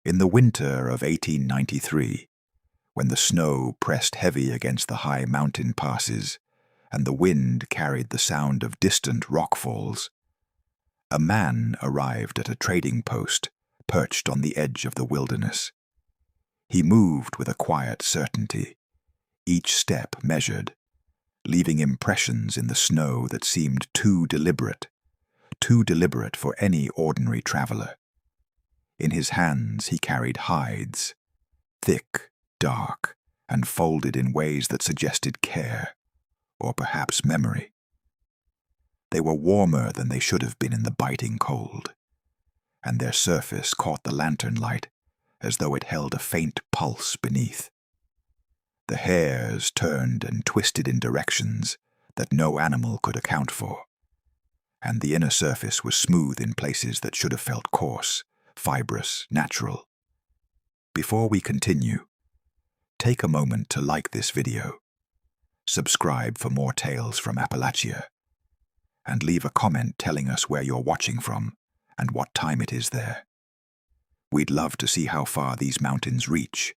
In the winter of 1893, when the snow pressed heavy against the high mountain passes and the wind carried the sound of distant rockfalls, a man arrived at a trading post perched on the edge of the wilderness. He moved with a quiet certainty, each step measured, leaving impressions in the snow that seemed too deliberate for any ordinary traveler. In his hands he carried hides, thick, dark, and folded in ways that suggested care, or perhaps memory. They were warmer than they should have been in the biting cold, and their surface caught the lantern light as though it held a faint pulse beneath. The hairs turned and twisted in directions that no animal could account for, and the inner surface was smooth in places that should have felt coarse, fibrous, natural. Before we continue, take a moment to like this video, subscribe for more tales from Appalachia, and leave a comment telling us where you're watching from and what time it is there. We'd love to see how far these mountains reach,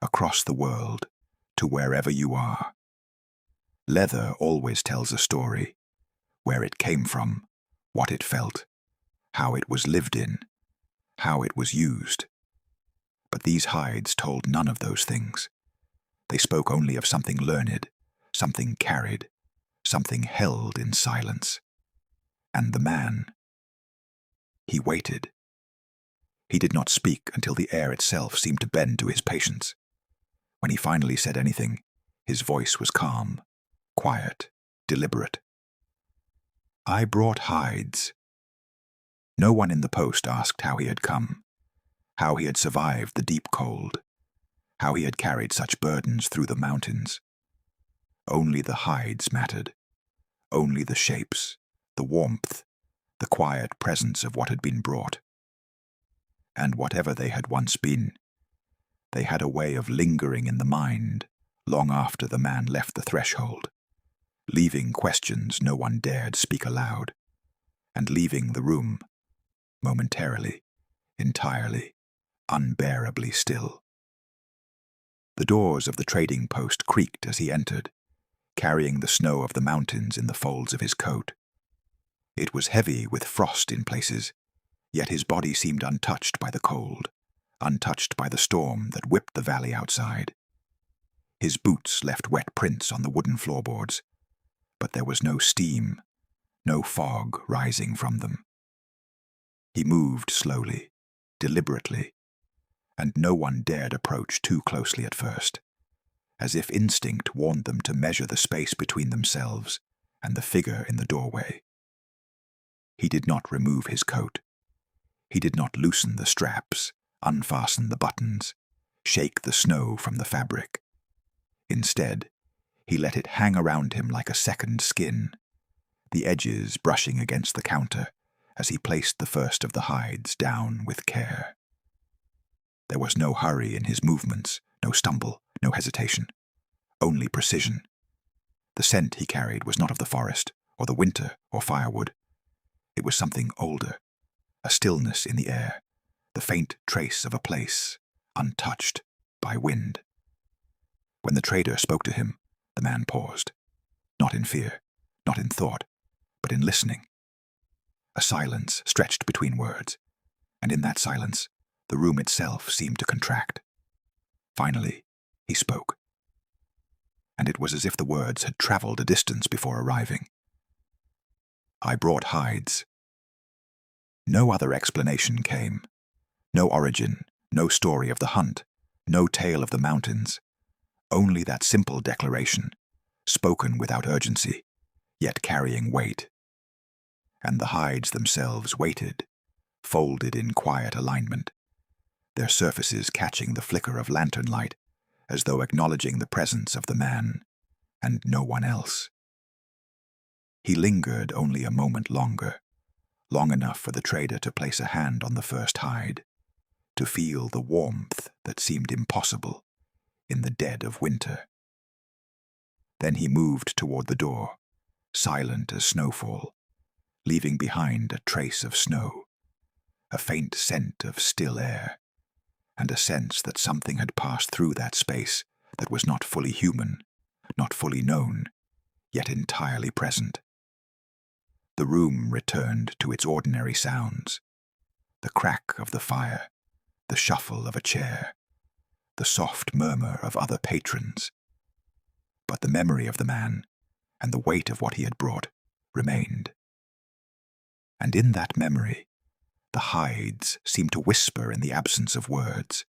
across the world, to wherever you are. Leather always tells a story, where it came from, what it felt, how it was lived in, how it was used. But these hides told none of those things. They spoke only of something learned, something carried, something held in silence. And the man, he waited. He did not speak until the air itself seemed to bend to his patience. When he finally said anything, his voice was calm, quiet, deliberate. "I brought hides." No one in the post asked how he had come, how he had survived the deep cold, how he had carried such burdens through the mountains. Only the hides mattered, only the shapes, the warmth, the quiet presence of what had been brought. And whatever they had once been, they had a way of lingering in the mind long after the man left the threshold, leaving questions no one dared speak aloud, and leaving the room, momentarily, entirely, unbearably still. The doors of the trading post creaked as he entered, carrying the snow of the mountains in the folds of his coat. It was heavy with frost in places, yet his body seemed untouched by the cold, untouched by the storm that whipped the valley outside. His boots left wet prints on the wooden floorboards, but there was no steam, no fog rising from them. He moved slowly, deliberately, and no one dared approach too closely at first, as if instinct warned them to measure the space between themselves and the figure in the doorway. He did not remove his coat. He did not loosen the straps, unfasten the buttons, shake the snow from the fabric. Instead, he let it hang around him like a second skin, the edges brushing against the counter as he placed the first of the hides down with care. There was no hurry in his movements, no stumble, no hesitation, only precision. The scent he carried was not of the forest, or the winter, or firewood. It was something older, a stillness in the air, the faint trace of a place, untouched by wind. When the trader spoke to him, the man paused, not in fear, not in thought, but in listening. A silence stretched between words, and in that silence, the room itself seemed to contract. Finally, he spoke, and it was as if the words had traveled a distance before arriving. "I brought hides." No other explanation came. No origin, no story of the hunt, no tale of the mountains. Only that simple declaration, spoken without urgency, yet carrying weight. And the hides themselves waited, folded in quiet alignment, their surfaces catching the flicker of lantern light, as though acknowledging the presence of the man, and no one else. He lingered only a moment longer, long enough for the trader to place a hand on the first hide, to feel the warmth that seemed impossible in the dead of winter. Then he moved toward the door, silent as snowfall, leaving behind a trace of snow, a faint scent of still air, and a sense that something had passed through that space that was not fully human, not fully known, yet entirely present. The room returned to its ordinary sounds: the crack of the fire, the shuffle of a chair, the soft murmur of other patrons. But the memory of the man, and the weight of what he had brought, remained. And in that memory, the hides seemed to whisper in the absence of words,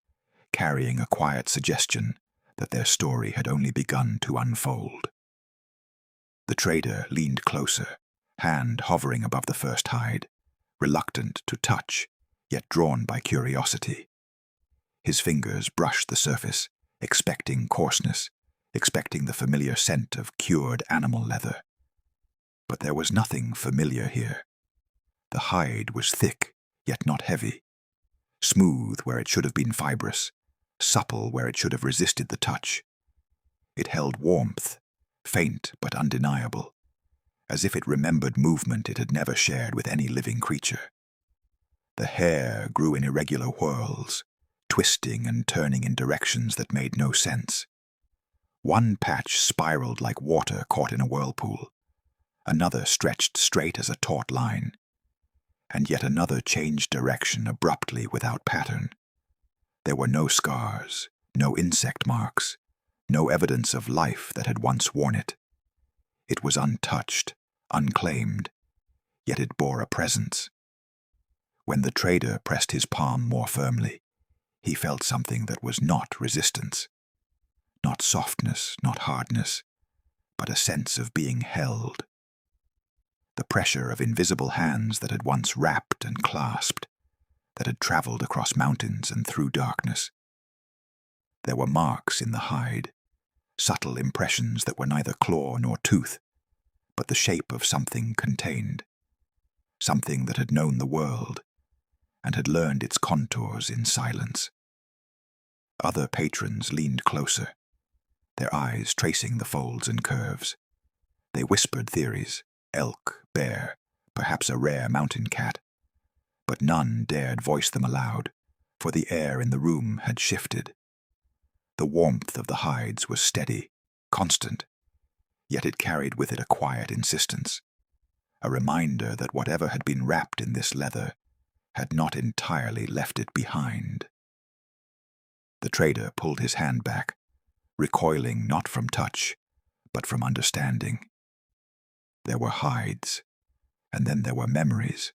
carrying a quiet suggestion that their story had only begun to unfold. The trader leaned closer, hand hovering above the first hide, reluctant to touch, yet drawn by curiosity. His fingers brushed the surface, expecting coarseness, expecting the familiar scent of cured animal leather. But there was nothing familiar here. The hide was thick, yet not heavy, smooth where it should have been fibrous, supple where it should have resisted the touch. It held warmth, faint but undeniable, as if it remembered movement it had never shared with any living creature. The hair grew in irregular whirls, twisting and turning in directions that made no sense. One patch spiraled like water caught in a whirlpool, another stretched straight as a taut line, and yet another changed direction abruptly without pattern. There were no scars, no insect marks, no evidence of life that had once worn it. It was untouched, unclaimed, yet it bore a presence. When the trader pressed his palm more firmly, he felt something that was not resistance. Not softness, not hardness, but a sense of being held. The pressure of invisible hands that had once wrapped and clasped, that had traveled across mountains and through darkness. There were marks in the hide, subtle impressions that were neither claw nor tooth, but the shape of something contained, something that had known the world and had learned its contours in silence. Other patrons leaned closer, their eyes tracing the folds and curves. They whispered theories: elk, bear, perhaps a rare mountain cat. But none dared voice them aloud, for the air in the room had shifted. The warmth of the hides was steady, constant, yet it carried with it a quiet insistence, a reminder that whatever had been wrapped in this leather had not entirely left it behind. The trader pulled his hand back, recoiling not from touch, but from understanding. There were hides, and then there were memories.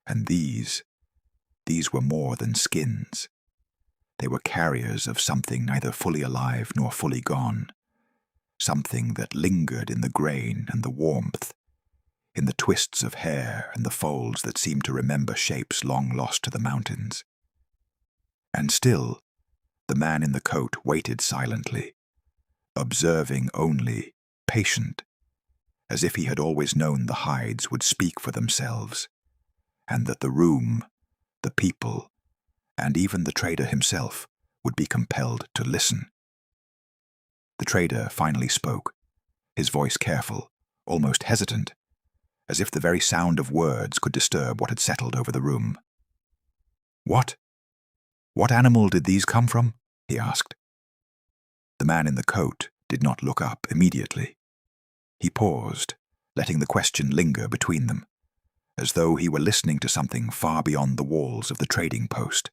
And these were more than skins. They were carriers of something neither fully alive nor fully gone, something that lingered in the grain and the warmth, in the twists of hair and the folds that seemed to remember shapes long lost to the mountains. And still, the man in the coat waited silently, observing only, patient, as if he had always known the hides would speak for themselves, and that the room, the people, and even the trader himself would be compelled to listen. The trader finally spoke, his voice careful, almost hesitant, as if the very sound of words could disturb what had settled over the room. What animal did these come from?" he asked. The man in the coat did not look up immediately. He paused, letting the question linger between them, as though he were listening to something far beyond the walls of the trading post.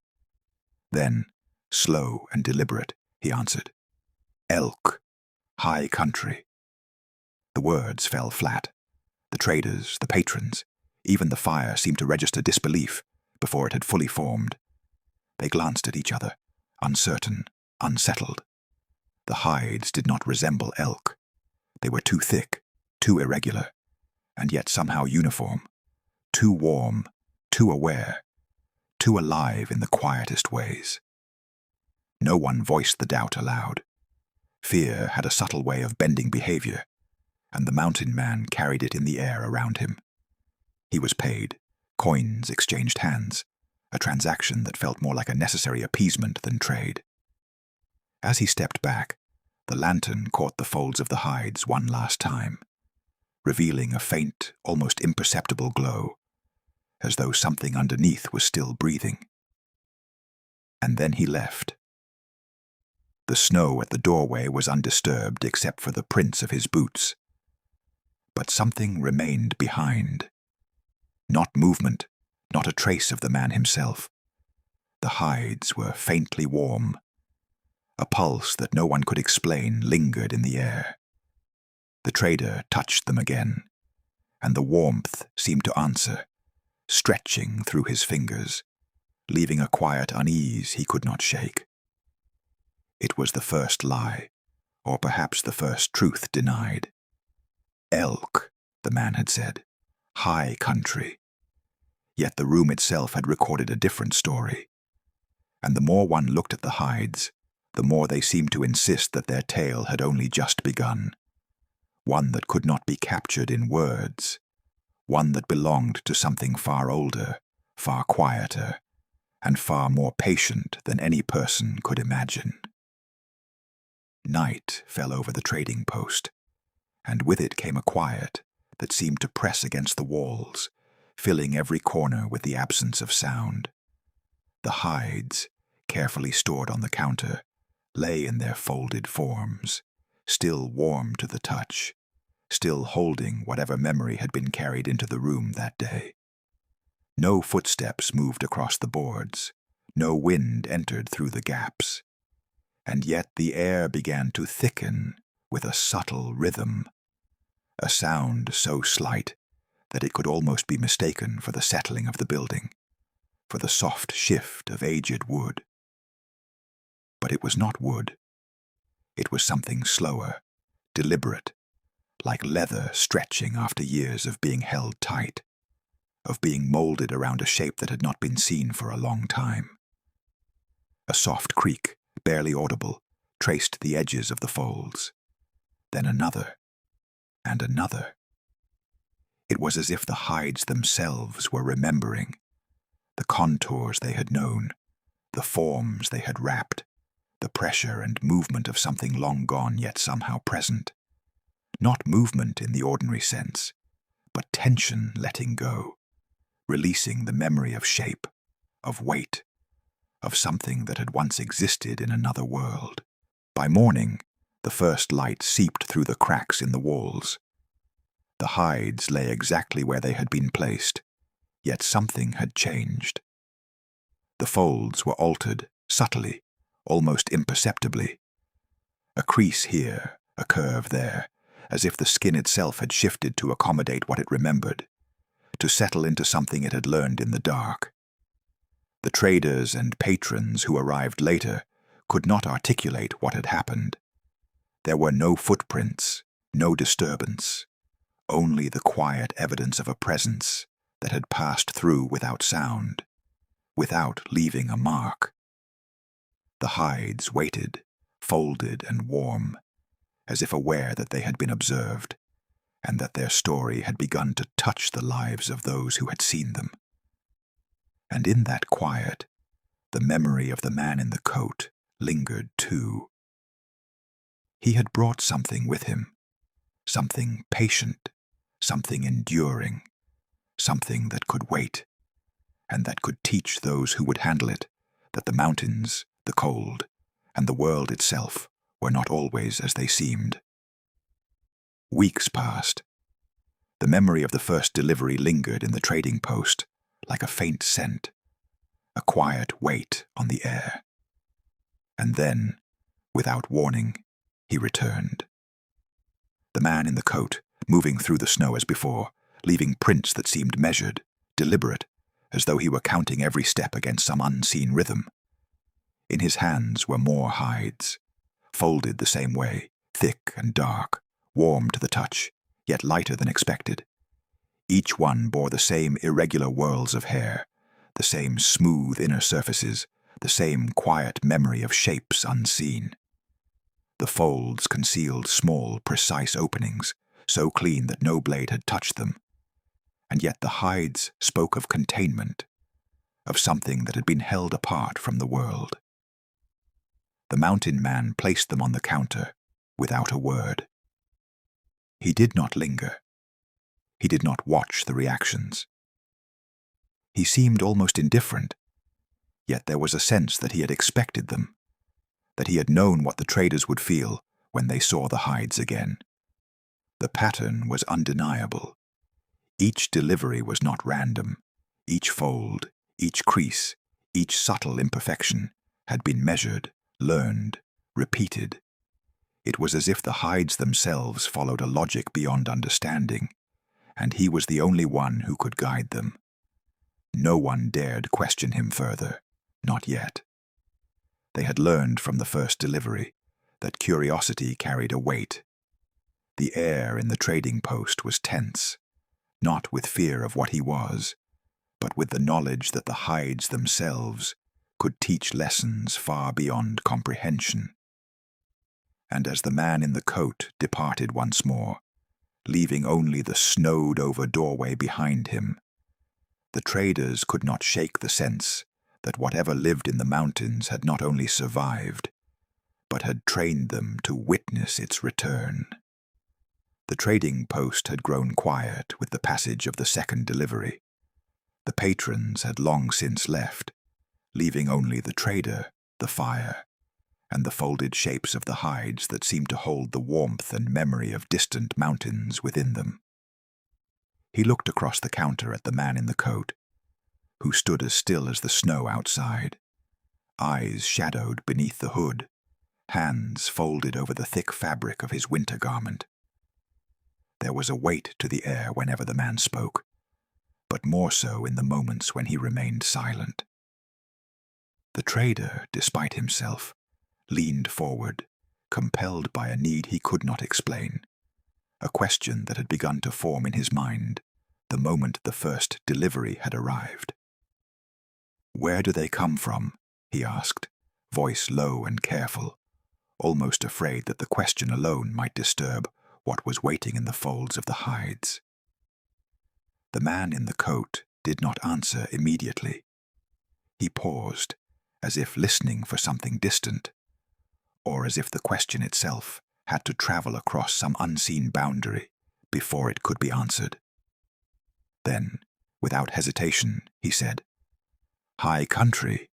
Then, slow and deliberate, he answered, "Elk, high country." The words fell flat. The traders, the patrons, even the fire seemed to register disbelief before it had fully formed. They glanced at each other, uncertain, unsettled. The hides did not resemble elk. They were too thick, too irregular, and yet somehow uniform, too warm, too aware, too alive in the quietest ways. No one voiced the doubt aloud. Fear had a subtle way of bending behavior, and the mountain man carried it in the air around him. He was paid, coins exchanged hands, a transaction that felt more like a necessary appeasement than trade. As he stepped back, the lantern caught the folds of the hides one last time, revealing a faint, almost imperceptible glow, as though something underneath was still breathing. and then he left. The snow at the doorway was undisturbed except for the prints of his boots. But something remained behind. Not movement, not a trace of the man himself. The hides were faintly warm. A pulse that no one could explain lingered in the air. The trader touched them again, and the warmth seemed to answer, stretching through his fingers, leaving a quiet unease he could not shake. It was the first lie, or perhaps the first truth denied. Elk, the man had said, high country. Yet the room itself had recorded a different story. And the more one looked at the hides, the more they seemed to insist that their tale had only just begun. One that could not be captured in words. One that belonged to something far older, far quieter, and far more patient than any person could imagine. Night fell over the trading post, and with it came a quiet that seemed to press against the walls, filling every corner with the absence of sound. The hides, carefully stored on the counter, lay in their folded forms, still warm to the touch, still holding whatever memory had been carried into the room that day. No footsteps moved across the boards, no wind entered through the gaps. And yet the air began to thicken with a subtle rhythm, a sound so slight that it could almost be mistaken for the settling of the building, for the soft shift of aged wood. But it was not wood. It was something slower, deliberate, like leather stretching after years of being held tight, of being molded around a shape that had not been seen for a long time. A soft creak, barely audible, traced the edges of the folds. Then another, and another. It was as if the hides themselves were remembering, the contours they had known, the forms they had wrapped, the pressure and movement of something long gone yet somehow present. Not movement in the ordinary sense, but tension letting go, releasing the memory of shape, of weight, of something that had once existed in another world. By morning, the first light seeped through the cracks in the walls. The hides lay exactly where they had been placed, yet something had changed. The folds were altered, subtly, almost imperceptibly. A crease here, a curve there, as if the skin itself had shifted to accommodate what it remembered, to settle into something it had learned in the dark. The traders and patrons who arrived later could not articulate what had happened. There were no footprints, no disturbance, only the quiet evidence of a presence that had passed through without sound, without leaving a mark. The hides waited, folded and warm, as if aware that they had been observed, and that their story had begun to touch the lives of those who had seen them. And in that quiet, the memory of the man in the coat lingered too. He had brought something with him, something patient, something enduring, something that could wait, and that could teach those who would handle it that the mountains, the cold, and the world itself were not always as they seemed. Weeks passed. The memory of the first delivery lingered in the trading post, like a faint scent, a quiet weight on the air. And then, without warning, he returned. The man in the coat, moving through the snow as before, leaving prints that seemed measured, deliberate, as though he were counting every step against some unseen rhythm. In his hands were more hides, folded the same way, thick and dark, warm to the touch, yet lighter than expected. Each one bore the same irregular whorls of hair, the same smooth inner surfaces, the same quiet memory of shapes unseen. The folds concealed small, precise openings, so clean that no blade had touched them. And yet the hides spoke of containment, of something that had been held apart from the world. The mountain man placed them on the counter, without a word. He did not linger. He did not watch the reactions. He seemed almost indifferent. Yet there was a sense that he had expected them, that he had known what the traders would feel when they saw the hides again. The pattern was undeniable. Each delivery was not random. Each fold, each crease, each subtle imperfection had been measured, learned, repeated. It was as if the hides themselves followed a logic beyond understanding, and he was the only one who could guide them. No one dared question him further, not yet. They had learned from the first delivery that curiosity carried a weight. The air in the trading post was tense, not with fear of what he was, but with the knowledge that the hides themselves could teach lessons far beyond comprehension. And as the man in the coat departed once more, leaving only the snowed-over doorway behind him, the traders could not shake the sense that whatever lived in the mountains had not only survived, but had trained them to witness its return. The trading post had grown quiet with the passage of the second delivery. The patrons had long since left, leaving only the trader, the fire, and the folded shapes of the hides that seemed to hold the warmth and memory of distant mountains within them. He looked across the counter at the man in the coat, who stood as still as the snow outside, eyes shadowed beneath the hood, hands folded over the thick fabric of his winter garment. There was a weight to the air whenever the man spoke, but more so in the moments when he remained silent. The trader, despite himself, leaned forward, compelled by a need he could not explain, a question that had begun to form in his mind the moment the first delivery had arrived. "Where do they come from?" he asked, voice low and careful, almost afraid that the question alone might disturb what was waiting in the folds of the hides. The man in the coat did not answer immediately. He paused, as if listening for something distant, or as if the question itself had to travel across some unseen boundary before it could be answered. Then, without hesitation, he said, "High country."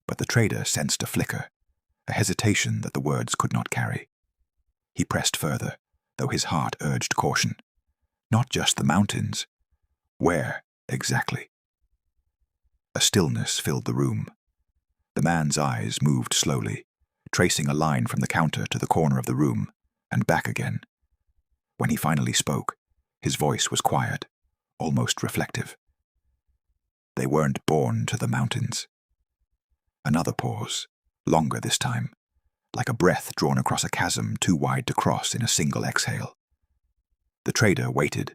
But the trader sensed a flicker, a hesitation that the words could not carry. He pressed further, though his heart urged caution. Not just the mountains. Where, exactly? A stillness filled the room. The man's eyes moved slowly, tracing a line from the counter to the corner of the room, and back again. When he finally spoke, his voice was quiet, almost reflective. They weren't born to the mountains. Another pause, longer this time, like a breath drawn across a chasm too wide to cross in a single exhale. The trader waited,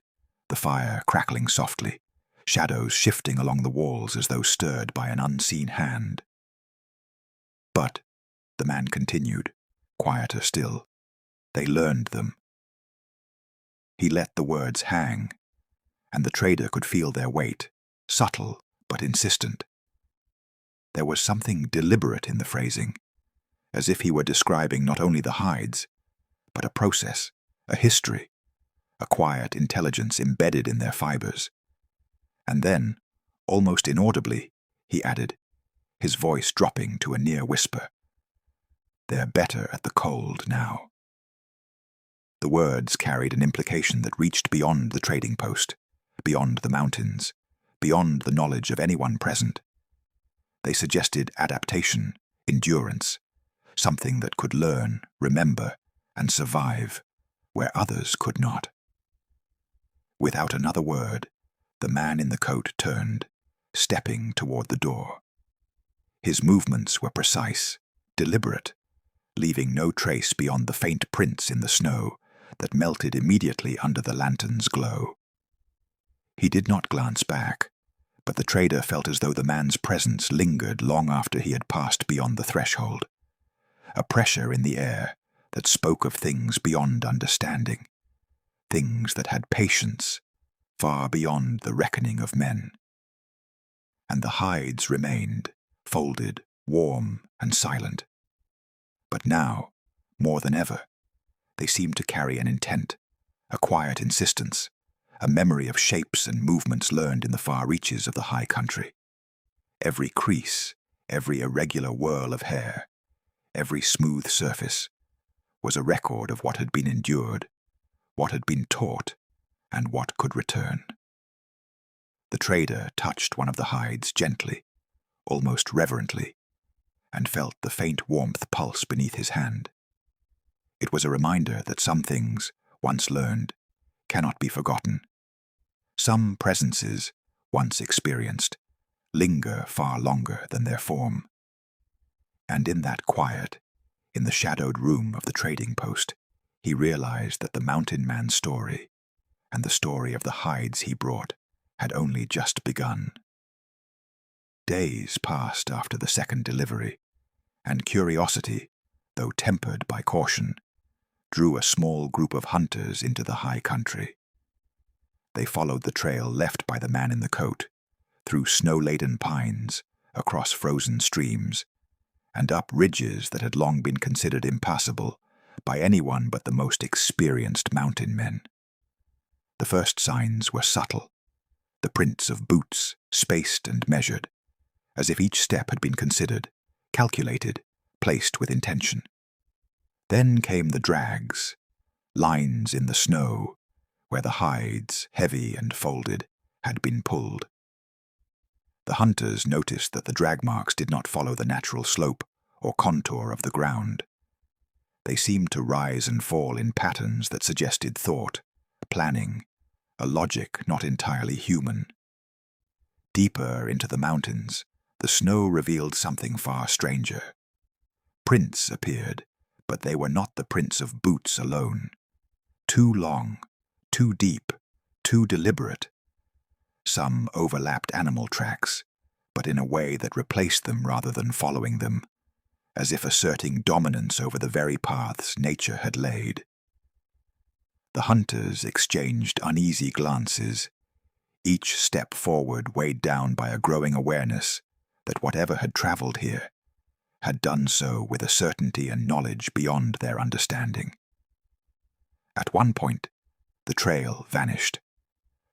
the fire crackling softly, shadows shifting along the walls as though stirred by an unseen hand. "But," the man continued, quieter still, "they learned them." He let the words hang, and the trader could feel their weight, subtle but insistent. There was something deliberate in the phrasing, as if he were describing not only the hides, but a process, a history, a quiet intelligence embedded in their fibers. And then, almost inaudibly, he added, his voice dropping to a near whisper, "They're better at the cold now." The words carried an implication that reached beyond the trading post, beyond the mountains, beyond the knowledge of anyone present. They suggested adaptation, endurance, something that could learn, remember, and survive where others could not. Without another word, the man in the coat turned, stepping toward the door. His movements were precise, deliberate, leaving no trace beyond the faint prints in the snow that melted immediately under the lantern's glow. He did not glance back, but the trader felt as though the man's presence lingered long after he had passed beyond the threshold, a pressure in the air that spoke of things beyond understanding, things that had patience far beyond the reckoning of men. And the hides remained, folded, warm, and silent. But now, more than ever, they seemed to carry an intent, a quiet insistence, a memory of shapes and movements learned in the far reaches of the high country. Every crease, every irregular whirl of hair, every smooth surface, was a record of what had been endured, what had been taught, and what could return. The trader touched one of the hides gently, almost reverently, and felt the faint warmth pulse beneath his hand. It was a reminder that some things, once learned, cannot be forgotten. Some presences, once experienced, linger far longer than their form. And in that quiet, in the shadowed room of the trading post, he realized that the mountain man's story, and the story of the hides he brought, had only just begun. Days passed after the second delivery, and curiosity, though tempered by caution, drew a small group of hunters into the high country. They followed the trail left by the man in the coat, through snow-laden pines, across frozen streams, and up ridges that had long been considered impassable by anyone but the most experienced mountain men. The first signs were subtle, the prints of boots, spaced and measured, as if each step had been considered, calculated, placed with intention. Then came the drags, lines in the snow, where the hides, heavy and folded, had been pulled. The hunters noticed that the drag marks did not follow the natural slope or contour of the ground. They seemed to rise and fall in patterns that suggested thought, planning, a logic not entirely human. Deeper into the mountains, the snow revealed something far stranger. Prints appeared, but they were not the prints of boots alone. Too long, too deep, too deliberate. Some overlapped animal tracks, but in a way that replaced them rather than following them, as if asserting dominance over the very paths nature had laid. The hunters exchanged uneasy glances, each step forward weighed down by a growing awareness that whatever had traveled here had done so with a certainty and knowledge beyond their understanding. At one point, the trail vanished.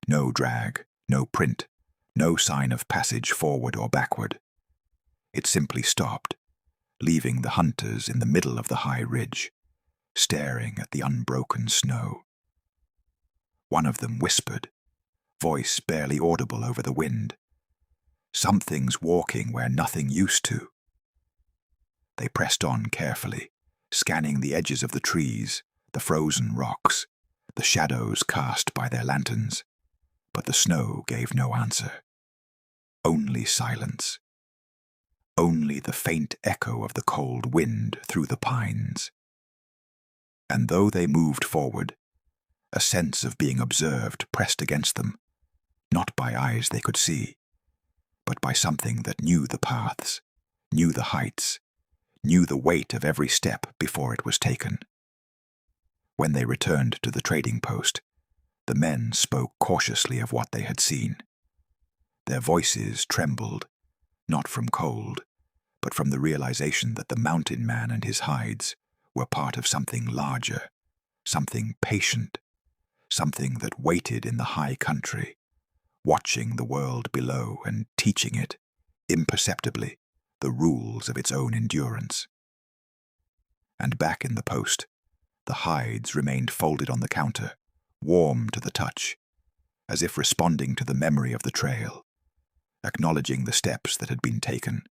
No drag, no print, no sign of passage forward or backward. It simply stopped, leaving the hunters in the middle of the high ridge, staring at the unbroken snow. One of them whispered, voice barely audible over the wind, "Something's walking where nothing used to." They pressed on carefully, scanning the edges of the trees, the frozen rocks, the shadows cast by their lanterns, but the snow gave no answer. Only silence. Only the faint echo of the cold wind through the pines. And though they moved forward, a sense of being observed pressed against them, not by eyes they could see, but by something that knew the paths, knew the heights, knew the weight of every step before it was taken. When they returned to the trading post, the men spoke cautiously of what they had seen. Their voices trembled, not from cold, but from the realization that the mountain man and his hides were part of something larger, something patient, something that waited in the high country, watching the world below and teaching it, imperceptibly, the rules of its own endurance. And back in the post, the hides remained folded on the counter, warm to the touch, as if responding to the memory of the trail, acknowledging the steps that had been taken,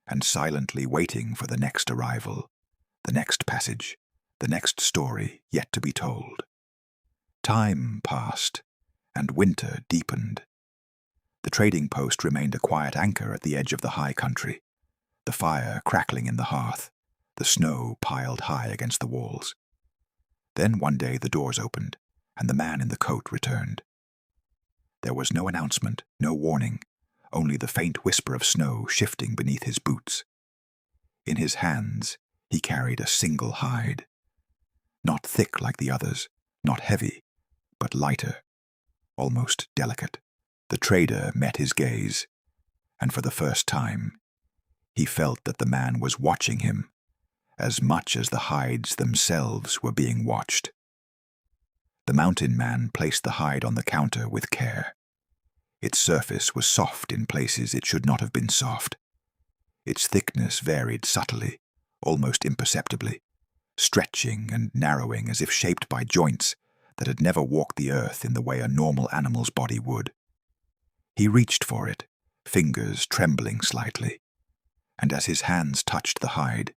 and silently waiting for the next arrival, the next passage, the next story yet to be told. Time passed, and winter deepened. The trading post remained a quiet anchor at the edge of the high country, the fire crackling in the hearth, the snow piled high against the walls. Then one day the doors opened, and the man in the coat returned. There was no announcement, no warning, only the faint whisper of snow shifting beneath his boots. In his hands, he carried a single hide. Not thick like the others, not heavy, but lighter, almost delicate. The trader met his gaze, and for the first time, he felt that the man was watching him, as much as the hides themselves were being watched. The mountain man placed the hide on the counter with care. Its surface was soft in places it should not have been soft. Its thickness varied subtly, almost imperceptibly, stretching and narrowing as if shaped by joints that had never walked the earth in the way a normal animal's body would. He reached for it, fingers trembling slightly, and as his hands touched the hide,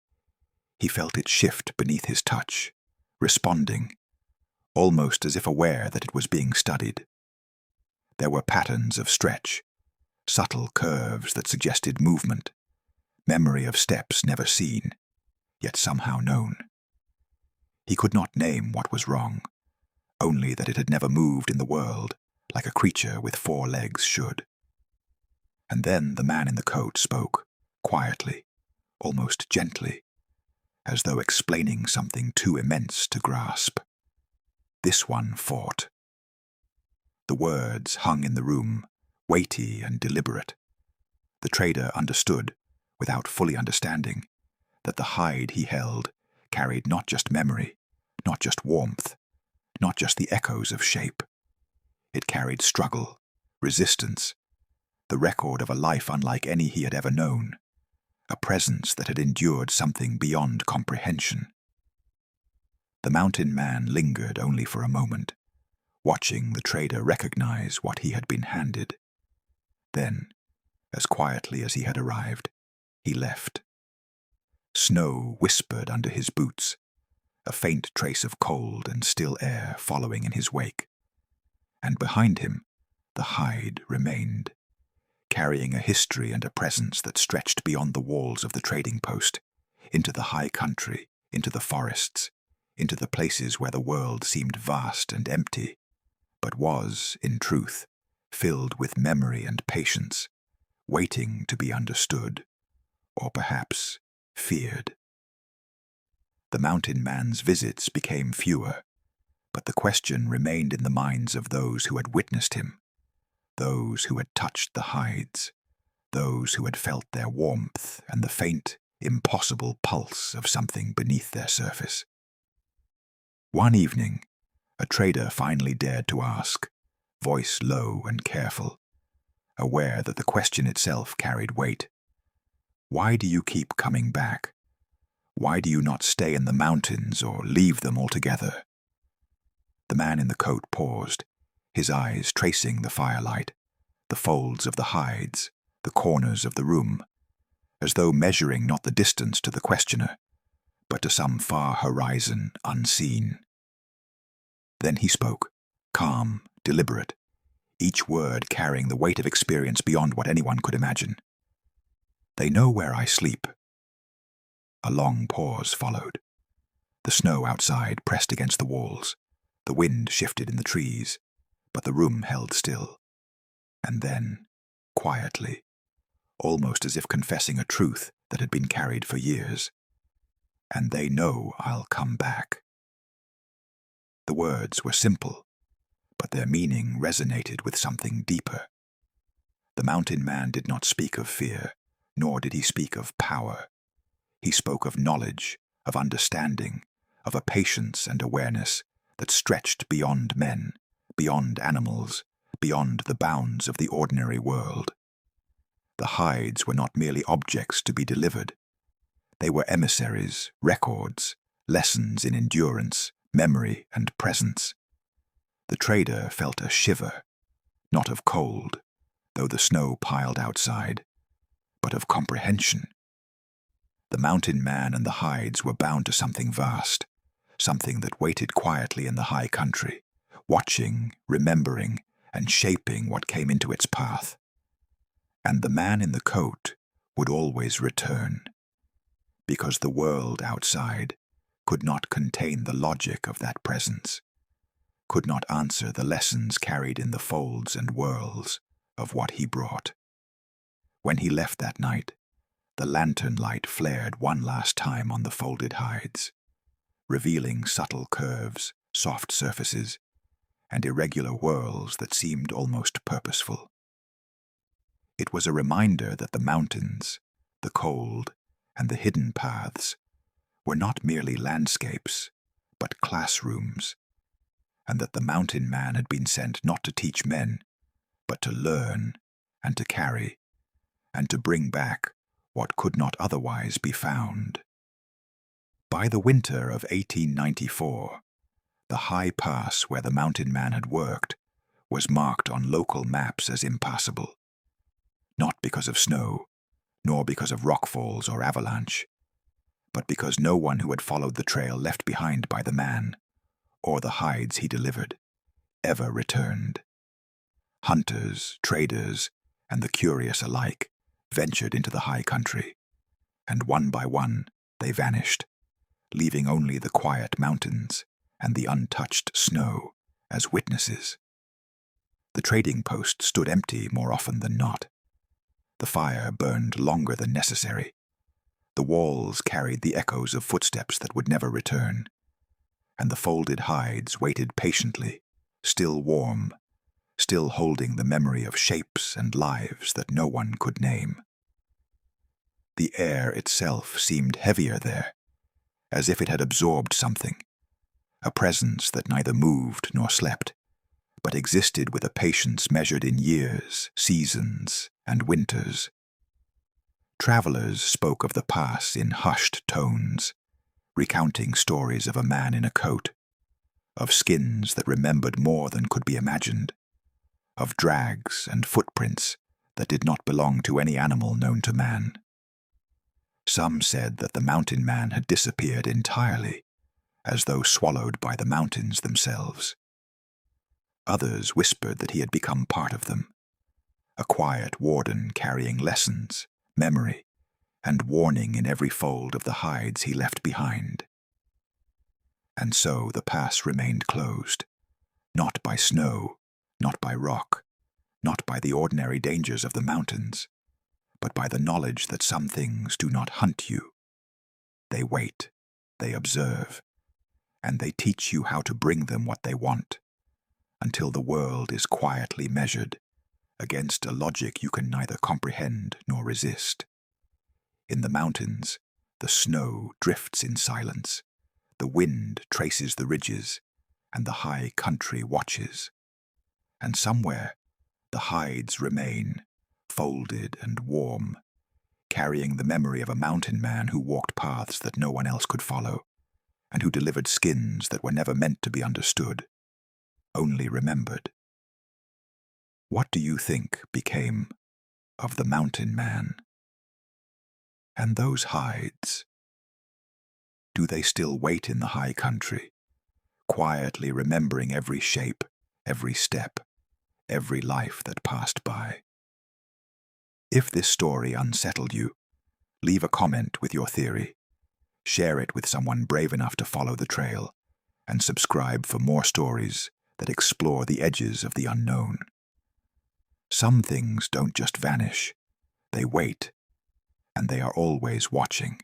he felt it shift beneath his touch, responding, almost as if aware that it was being studied. There were patterns of stretch, subtle curves that suggested movement, memory of steps never seen, yet somehow known. He could not name what was wrong, only that it had never moved in the world like a creature with 4 legs should. And then the man in the coat spoke, quietly, almost gently, as though explaining something too immense to grasp. This one fought. The words hung in the room, weighty and deliberate. The trader understood, without fully understanding, that the hide he held carried not just memory, not just warmth, not just the echoes of shape. It carried struggle, resistance, the record of a life unlike any he had ever known, a presence that had endured something beyond comprehension. The mountain man lingered only for a moment, watching the trader recognize what he had been handed. Then, as quietly as he had arrived, he left. Snow whispered under his boots, a faint trace of cold and still air following in his wake. And behind him, the hide remained, carrying a history and a presence that stretched beyond the walls of the trading post, into the high country, into the forests, into the places where the world seemed vast and empty, but was, in truth, filled with memory and patience, waiting to be understood, or perhaps feared. The mountain man's visits became fewer, but the question remained in the minds of those who had witnessed him, those who had touched the hides, those who had felt their warmth and the faint, impossible pulse of something beneath their surface. One evening, a trader finally dared to ask, voice low and careful, aware that the question itself carried weight. Why do you keep coming back? Why do you not stay in the mountains or leave them altogether? The man in the coat paused, his eyes tracing the firelight, the folds of the hides, the corners of the room, as though measuring not the distance to the questioner, but to some far horizon unseen. Then he spoke, calm, deliberate, each word carrying the weight of experience beyond what anyone could imagine. They know where I sleep. A long pause followed. The snow outside pressed against the walls. The wind shifted in the trees, but the room held still. And then, quietly, almost as if confessing a truth that had been carried for years, and they know I'll come back. The words were simple, but their meaning resonated with something deeper. The mountain man did not speak of fear, nor did he speak of power. He spoke of knowledge, of understanding, of a patience and awareness that stretched beyond men, beyond animals, beyond the bounds of the ordinary world. The hides were not merely objects to be delivered. They were emissaries, records, lessons in endurance, memory, and presence. The trader felt a shiver, not of cold, though the snow piled outside, but of comprehension. The mountain man and the hides were bound to something vast, something that waited quietly in the high country, watching, remembering, and shaping what came into its path. And the man in the coat would always return, because the world outside could not contain the logic of that presence, could not answer the lessons carried in the folds and whirls of what he brought. When he left that night, the lantern light flared one last time on the folded hides, revealing subtle curves, soft surfaces, and irregular whirls that seemed almost purposeful. It was a reminder that the mountains, the cold, and the hidden paths were not merely landscapes, but classrooms, and that the mountain man had been sent not to teach men, but to learn and to carry and to bring back what could not otherwise be found. By the winter of 1894, the high pass where the mountain man had worked was marked on local maps as impassable, not because of snow, nor because of rockfalls or avalanche, but because no one who had followed the trail left behind by the man, or the hides he delivered, ever returned. Hunters, traders, and the curious alike ventured into the high country, and one by one they vanished, leaving only the quiet mountains and the untouched snow as witnesses. The trading post stood empty more often than not. The fire burned longer than necessary. The walls carried the echoes of footsteps that would never return, and the folded hides waited patiently, still warm, still holding the memory of shapes and lives that no one could name. The air itself seemed heavier there, as if it had absorbed something, a presence that neither moved nor slept, but existed with a patience measured in years, seasons, and winters. Travelers spoke of the pass in hushed tones, recounting stories of a man in a coat, of skins that remembered more than could be imagined, of drags and footprints that did not belong to any animal known to man. Some said that the mountain man had disappeared entirely, as though swallowed by the mountains themselves. Others whispered that he had become part of them, a quiet warden carrying lessons, memory, and warning in every fold of the hides he left behind. And so the pass remained closed, not by snow, not by rock, not by the ordinary dangers of the mountains, but by the knowledge that some things do not hunt you. They wait, they observe, and they teach you how to bring them what they want, until the world is quietly measured against a logic you can neither comprehend nor resist. In the mountains, the snow drifts in silence, the wind traces the ridges, and the high country watches. And somewhere, the hides remain, folded and warm, carrying the memory of a mountain man who walked paths that no one else could follow, and who delivered skins that were never meant to be understood, only remembered. What do you think became of the mountain man? And those hides, do they still wait in the high country, quietly remembering every shape, every step, every life that passed by? If this story unsettled you, leave a comment with your theory, share it with someone brave enough to follow the trail, and subscribe for more stories that explore the edges of the unknown. Some things don't just vanish, they wait, and they are always watching.